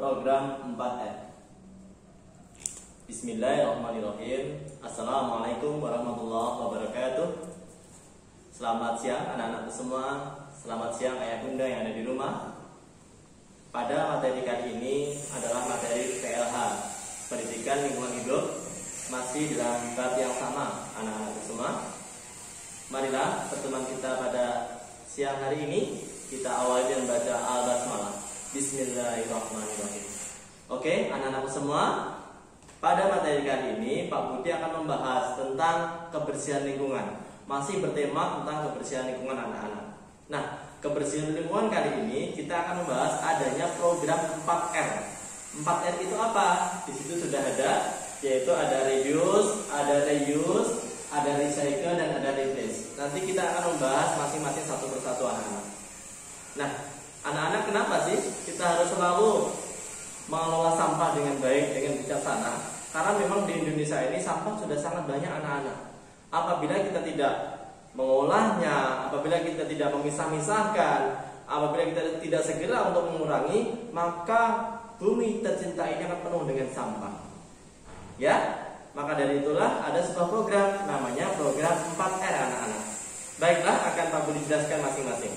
program 4R. Bismillahirrahmanirrahim. Assalamualaikum warahmatullahi wabarakatuh. Selamat siang anak-anakku semua. Selamat siang ayah bunda yang ada di rumah. Pada materi kali ini adalah materi PLH, Pendidikan Lingkungan Hidup. Masih dalam bab yang sama anak-anakku semua. Marilah pertemuan kita pada siang hari ini kita awali dengan baca Al-Basmalah. Bismillahirrahmanirrahim. Oke, anak-anakku semua, pada materi kali ini Pak Budi akan membahas tentang kebersihan lingkungan. Masih bertema tentang kebersihan lingkungan anak-anak. Nah, kebersihan lingkungan kali ini kita akan membahas adanya program 4R. 4R itu apa? Di situ sudah ada, yaitu ada reduce, ada reuse, ada recycle, dan ada replace. Nanti kita akan membahas masing-masing satu persatu anak-anak. Nah, anak-anak kenapa sih kita harus selalu mengelola sampah dengan baik, dengan bijaksana? Karena memang di Indonesia ini sampah sudah sangat banyak anak-anak. Apabila kita tidak mengolahnya, apabila kita tidak memisah-misahkan, apabila kita tidak segera untuk mengurangi, maka bumi tercinta ini akan penuh dengan sampah. Ya, maka dari itulah ada sebuah program namanya program 4R anak-anak. Baiklah, akan Pak Budi jelaskan masing-masing.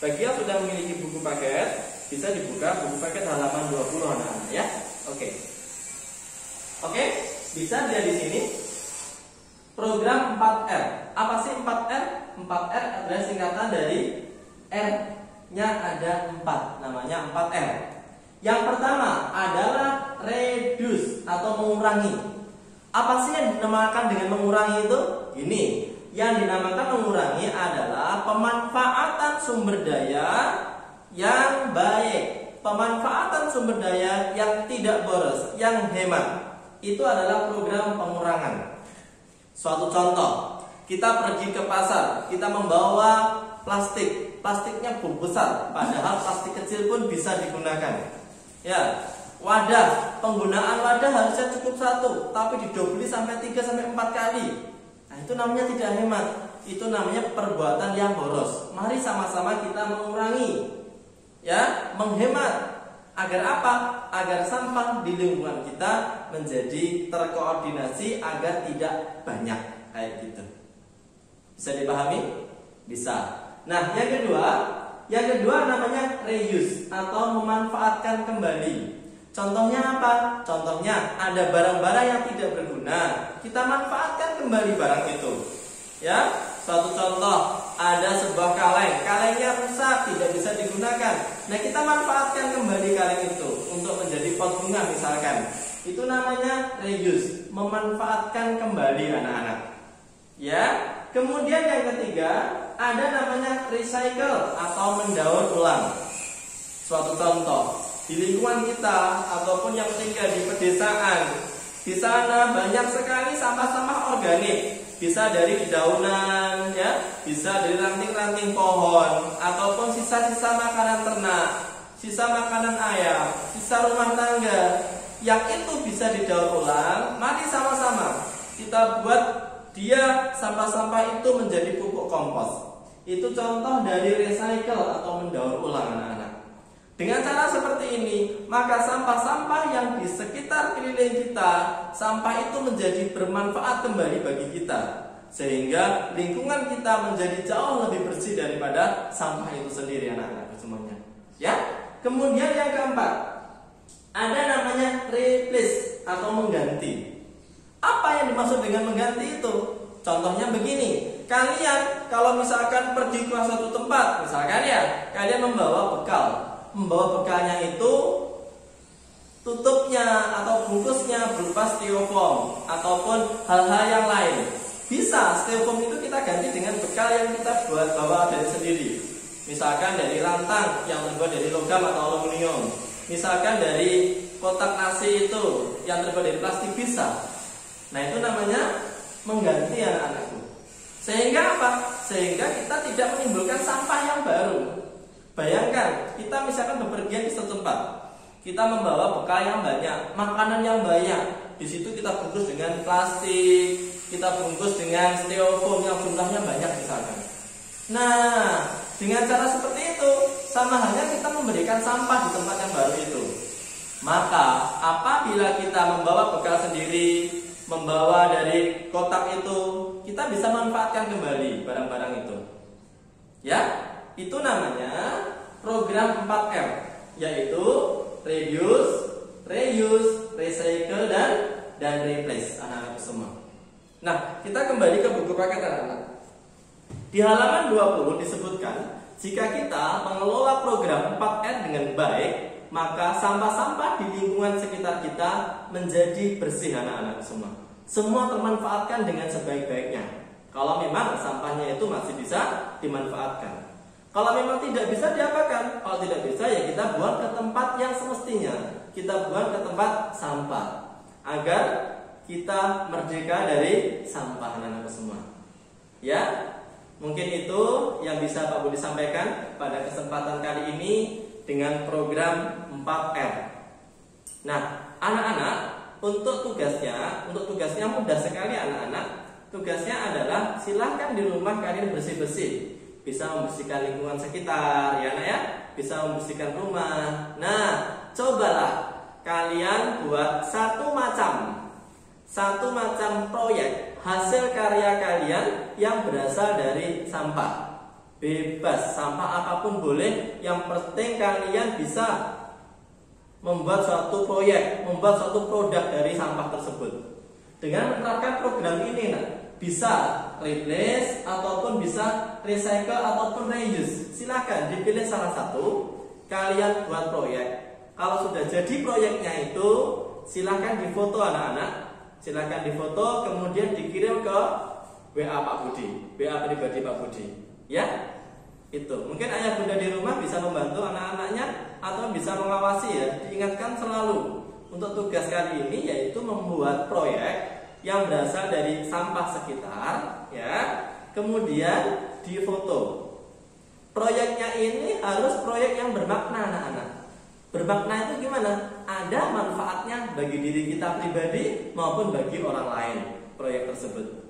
Bagi yang sudah memiliki buku paket, bisa dibuka buku paket halaman 20 anak-anak ya. Oke, bisa dilihat di sini program 4R. Apa sih 4R? 4R adalah singkatan dari R-nya ada 4, namanya 4R. Yang pertama adalah reduce atau mengurangi. Apa sih yang dinamakan dengan mengurangi itu? Ini yang dinamakan mengurangi adalah pemanfaatan sumber daya yang baik, pemanfaatan sumber daya yang tidak boros, yang hemat. Itu adalah program pengurangan. Suatu contoh, kita pergi ke pasar, kita membawa plastik, plastiknya besar, padahal plastik kecil pun bisa digunakan. Ya, wadah, penggunaan wadah harusnya cukup satu, tapi didobeli sampai 3-4 kali. Nah, itu namanya tidak hemat. Itu namanya perbuatan yang boros. Mari sama-sama kita mengurangi, ya, menghemat. Agar apa? Agar sampah di lingkungan kita menjadi terkoordinasi agar tidak banyak kayak gitu. Bisa dipahami? Bisa. Nah, yang kedua namanya reuse atau memanfaatkan kembali. Contohnya apa? Contohnya ada barang-barang yang tidak berguna, kita manfaatkan kembali barang itu. Ya, suatu contoh, ada sebuah kalengnya rusak, tidak bisa digunakan. Nah, kita manfaatkan kembali kaleng itu untuk menjadi pot bunga misalkan. Itu namanya reuse, memanfaatkan kembali anak-anak. Ya, kemudian yang ketiga ada namanya recycle atau mendaur ulang. Suatu contoh, di lingkungan kita ataupun yang tinggal di pedesaan, di sana banyak sekali sampah-sampah organik. Bisa dari dedaunan, ya, bisa dari ranting-ranting pohon, ataupun sisa-sisa makanan ternak, sisa makanan ayam, sisa rumah tangga. Yang itu bisa didaur ulang. Mari sama-sama kita buat dia sampah-sampah itu menjadi pupuk kompos. Itu contoh dari recycle atau mendaur ulang anak-anak. Dengan cara seperti ini, maka sampah-sampah yang di sekitar keliling kita, sampah itu menjadi bermanfaat kembali bagi kita, sehingga lingkungan kita menjadi jauh lebih bersih daripada sampah itu sendiri anak-anak semuanya. Ya. Kemudian yang keempat, ada namanya replace atau mengganti. Apa yang dimaksud dengan mengganti itu? Contohnya begini, kalian kalau misalkan pergi ke suatu tempat, misalkan ya, kalian membawa bekal. Membawa bekalnya itu tutupnya atau bungkusnya berupa styrofoam ataupun hal-hal yang lain. Bisa styrofoam itu kita ganti dengan bekal yang kita buat bawa dari sendiri. Misalkan dari rantang yang terbuat dari logam atau aluminium. Misalkan dari kotak nasi itu yang terbuat dari plastik bisa. Nah, itu namanya mengganti anak-anakku. Sehingga apa? Sehingga kita tidak menimbulkan sampah yang baru. Bayangkan, kita misalkan bepergian ke suatu tempat, kita membawa bekal yang banyak, makanan yang banyak. Di situ kita bungkus dengan plastik, kita bungkus dengan styrofoam yang jumlahnya banyak misalkan. Nah, dengan cara seperti itu, sama halnya kita memberikan sampah di tempat yang baru itu. Maka apabila kita membawa bekal sendiri, membawa dari kotak itu, kita bisa manfaatkan kembali barang-barang itu. Ya, itu namanya program 4R, yaitu reduce, reuse, recycle, dan replace, anak-anak semua. Nah, kita kembali ke buku paket anak-anak. Di halaman 20 disebutkan, jika kita mengelola program 4R dengan baik, maka sampah-sampah di lingkungan sekitar kita menjadi bersih anak-anak semua. Semua termanfaatkan dengan sebaik-baiknya. Kalau memang sampahnya itu masih bisa dimanfaatkan. Kalau memang tidak bisa diapakan? Kalau tidak bisa ya kita buang ke tempat yang semestinya. Kita buang ke tempat sampah agar kita merdeka dari sampah anak-anak semua. Ya, mungkin itu yang bisa Pak Budi sampaikan pada kesempatan kali ini dengan program 4R. Nah, anak-anak, untuk tugasnya mudah sekali anak-anak. Tugasnya adalah silahkan di rumah kalian bersih-bersih. Bisa membersihkan lingkungan sekitar, ya anak ya. Bisa membersihkan rumah. Nah, cobalah kalian buat satu macam proyek hasil karya kalian yang berasal dari sampah. Bebas, sampah apapun boleh. Yang penting kalian bisa membuat suatu proyek, membuat suatu produk dari sampah tersebut. Dengan menerapkan program ini, bisa replace ataupun bisa recycle ataupun reuse. Silakan dipilih salah satu. Kalian buat proyek. Kalau sudah jadi proyeknya itu, silakan difoto anak-anak. Silakan difoto, kemudian dikirim ke WA Pak Budi, WA pribadi Pak Budi. Ya, itu mungkin ayah bunda di rumah bisa membantu anak-anaknya atau bisa mengawasi ya. Diingatkan selalu untuk tugas kali ini yaitu membuat proyek yang berasal dari sampah sekitar, ya. Kemudian difoto. Proyeknya ini harus proyek yang bermakna anak-anak. Bermakna itu gimana? Ada manfaatnya bagi diri kita pribadi maupun bagi orang lain proyek tersebut.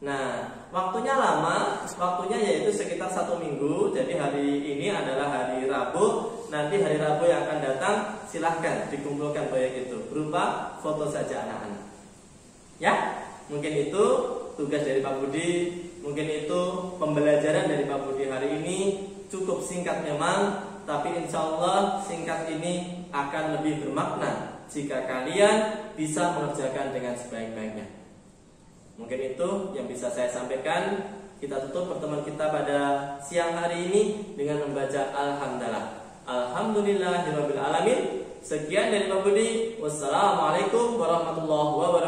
Nah, waktunya lama, waktunya yaitu sekitar 1 minggu. Jadi hari ini adalah hari Rabu. Nanti hari Rabu yang akan datang silahkan dikumpulkan proyek itu berupa foto saja anak-anak. Ya, mungkin itu tugas dari Pak Budi. Mungkin itu pembelajaran dari Pak Budi hari ini. Cukup singkat memang, tapi insya Allah singkat ini akan lebih bermakna jika kalian bisa mengerjakan dengan sebaik-baiknya. Mungkin itu yang bisa saya sampaikan. Kita tutup pertemuan kita pada siang hari ini dengan membaca Alhamdulillah. Alhamdulillahirabbil alamin. Sekian dari Pak Budi. Wassalamualaikum warahmatullahi wabarakatuh.